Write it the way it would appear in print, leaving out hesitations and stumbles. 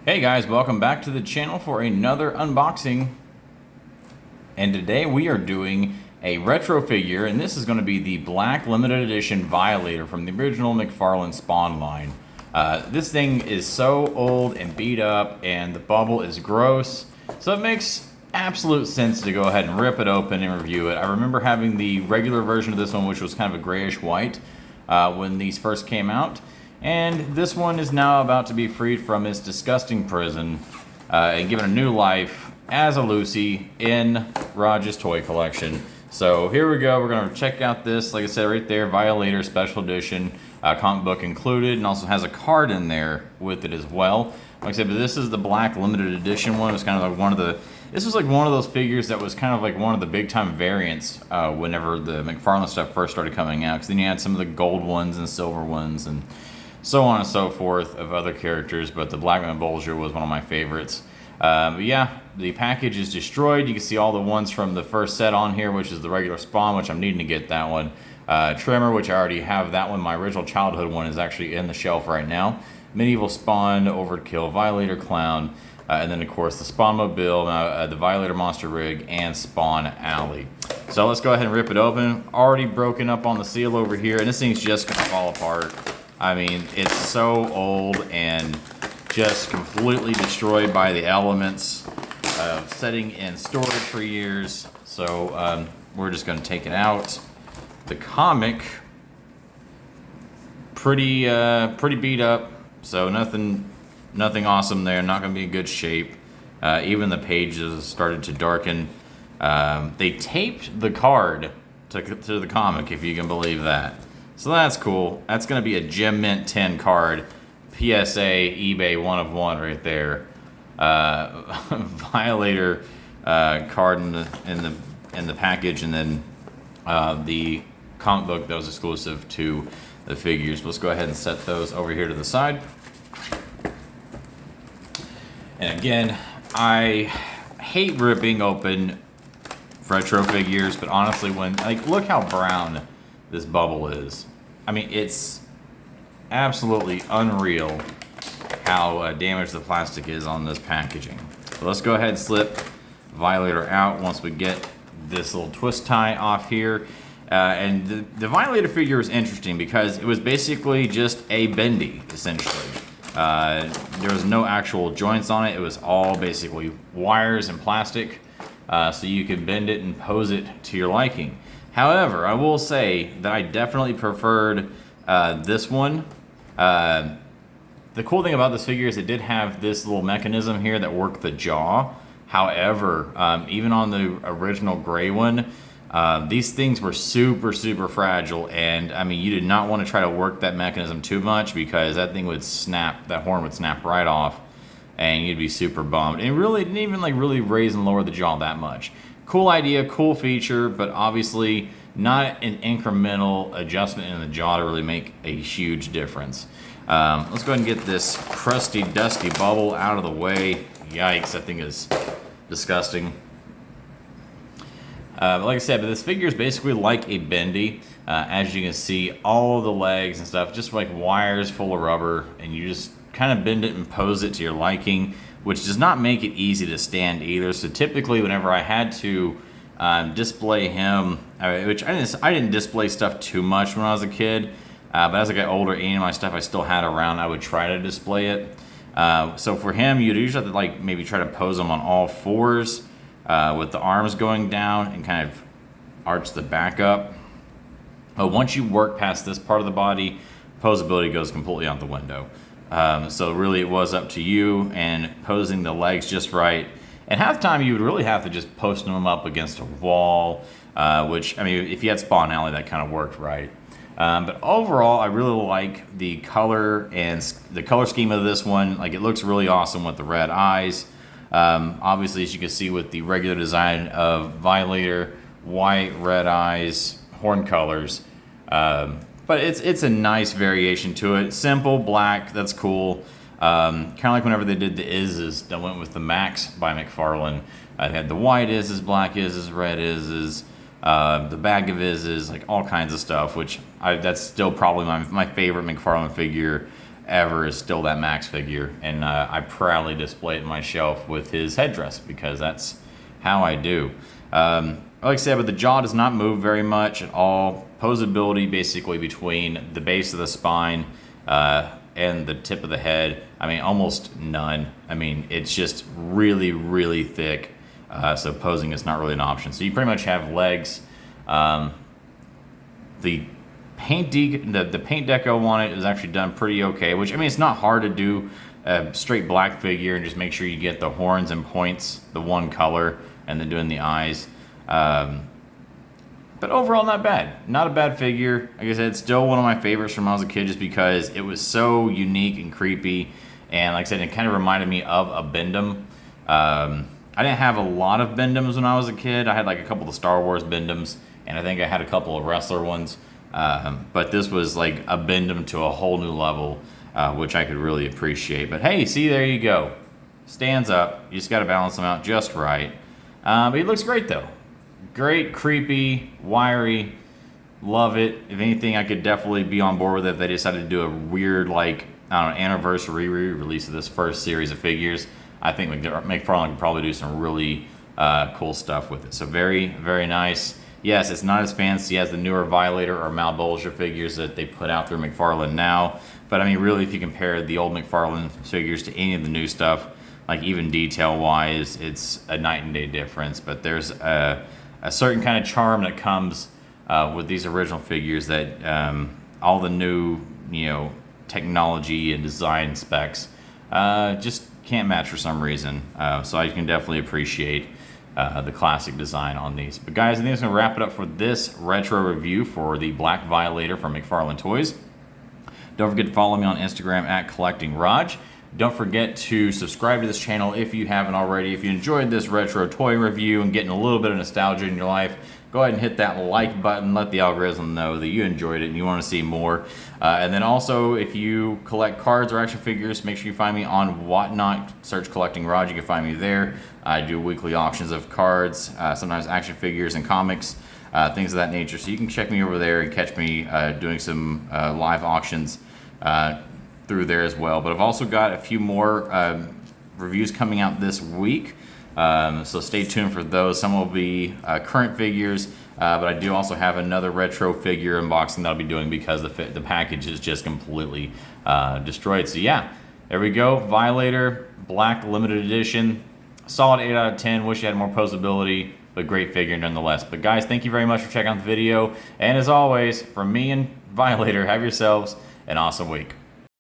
Hey guys, welcome back to the channel for another unboxing. And today we are doing a retro figure, and this is going to be the black limited edition Violator from the original McFarlane Spawn line. This thing is so old and beat up, and the bubble is gross, so it makes absolute sense to go ahead and rip it open and review it. I remember having the regular version of this one, which was kind of a grayish white when these first came out. And this one is now about to be freed from its disgusting prison and given a new life as a Lucy in Raj's toy collection. So here we go. We're going to check out this, like I said, right there, Violator Special Edition, comic book included, and also has a card in there with it as well. Like I said, but this is the black limited edition one. It's kind of like one of the... This was like one of those figures that was kind of like one of the big time variants whenever the McFarlane stuff first started coming out. Because then you had some of the gold ones and silver ones and so on and so forth of other characters, but the Black Man Bulger was one of my favorites. But yeah, the package is destroyed. You can see all the ones from the first set on here, which is the regular Spawn, which I'm needing to get that one. Tremor, which I already have that one. My original childhood one is actually in the shelf right now. Medieval Spawn, Overkill, Violator Clown, and then of course the Spawn Mobile, the Violator Monster Rig, and Spawn Alley. So let's go ahead and rip it open. Already broken up on the seal over here, and this thing's just gonna fall apart. I mean, it's so old and just completely destroyed by the elements of sitting in storage for years. So we're just going to take it out. The comic, pretty beat up. So nothing awesome there. Not going to be in good shape. Even the pages started to darken. They taped the card to the comic, if you can believe that. So that's cool. That's going to be a Gem Mint 10 card. PSA, eBay 1 of 1 right there. Violator card in the package, and then the comic book that was exclusive to the figures. Let's go ahead and set those over here to the side. And again, I hate ripping open retro figures, but honestly, look how brown this bubble is. I mean, it's absolutely unreal how damaged the plastic is on this packaging. So let's go ahead and slip Violator out once we get this little twist tie off here. And the Violator figure is interesting because it was basically just a bendy, essentially. There was no actual joints on it. It was all basically wires and plastic, so you could bend it and pose it to your liking. However, I will say that I definitely preferred this one. The cool thing about this figure is it did have this little mechanism here that worked the jaw. However, even on the original gray one, these things were super fragile, and I mean, you did not want to try to work that mechanism too much because that thing would snap, that horn would snap right off, and you'd be super bummed. And really, it didn't even like really raise and lower the jaw that much. Cool idea, cool feature, but obviously not an incremental adjustment in the jaw to really make a huge difference. Let's go ahead and get this crusty, dusty bubble out of the way. Yikes, that thing is disgusting. But like I said, but this figure is basically like a bendy. As you can see, all of the legs and stuff, just like wires full of rubber, and you just kind of bend it and pose it to your liking, which does not make it easy to stand either. So typically whenever I had to display him, which I didn't display stuff too much when I was a kid, but as I got older, any of my stuff I still had around, I would try to display it. So for him, you'd usually have to like maybe try to pose him on all fours with the arms going down and kind of arch the back up. Once you work past this part of the body, posability goes completely out the window. So really it was up to you and posing the legs just right. And half the time you would really have to just post them up against a wall, which, I mean, if you had Spawn Alley, that kind of worked right. But overall, I really like the color and the color scheme of this one. Like, it looks really awesome with the red eyes. Obviously, as you can see with the regular design of Violator, white, red eyes, horn colors. But it's a nice variation to it. Simple, black, that's cool. Kind of like whenever they did the Izzes that went with the Max by McFarlane. I had the white Izzes, black Izzes, red Izzes, the bag of Izzes, like all kinds of stuff, which that's still probably my favorite McFarlane figure ever is still that Max figure, and I proudly display it on my shelf with his headdress because that's how I do. Like I said, but the jaw does not move very much at all. Posability basically between the base of the spine and the tip of the head, I mean, almost none. I mean, it's just really, really thick. So posing is not really an option. So you pretty much have legs. The paint deco on it is actually done pretty okay, which, I mean, it's not hard to do a straight black figure and just make sure you get the horns and points the one color and then doing the eyes. But overall, not bad. Not a bad figure. Like I said, it's still one of my favorites from when I was a kid just because it was so unique and creepy. And like I said, it kind of reminded me of a Bendham. I didn't have a lot of Bendhams when I was a kid. I had like a couple of Star Wars Bendhams, and I think I had a couple of wrestler ones. But this was like a Bendham to a whole new level, which I could really appreciate. But hey, see, there you go. Stands up. You just got to balance them out just right. But he looks great though. Great, creepy, wiry. Love it. If anything, I could definitely be on board with it if they decided to do a weird, like, I don't know, anniversary re-release of this first series of figures. I think McFarlane could probably do some really cool stuff with it. So very, very nice. Yes, it's not as fancy as the newer Violator or Malbolgia figures that they put out through McFarlane now. But I mean, really, if you compare the old McFarlane figures to any of the new stuff, like even detail-wise, it's a night and day difference. But there's a certain kind of charm that comes with these original figures that all the new, technology and design specs just can't match for some reason. So I can definitely appreciate the classic design on these. But guys, I think that's going to wrap it up for this retro review for the Black Violator from McFarlane Toys. Don't forget to follow me on Instagram at CollectingRaj. Don't forget to subscribe to this channel if you haven't already. If you enjoyed this retro toy review and getting a little bit of nostalgia in your life, go ahead and hit that like button. Let the algorithm know that you enjoyed it and you want to see more. And then also, if you collect cards or action figures, make sure you find me on Whatnot. Search Collecting Raj. You can find me there. I do weekly auctions of cards, sometimes action figures and comics, things of that nature. So you can check me over there and catch me doing some live auctions through there as well. But I've also got a few more reviews coming out this week, so stay tuned for those. Some will be current figures, but I do also have another retro figure unboxing that I'll be doing because the package is just completely destroyed. So yeah, there we go. Violator Black Limited Edition, solid 8 out of 10. Wish you had more posability, but great figure nonetheless. But guys, thank you very much for checking out the video, and as always, from me and Violator, have yourselves an awesome week.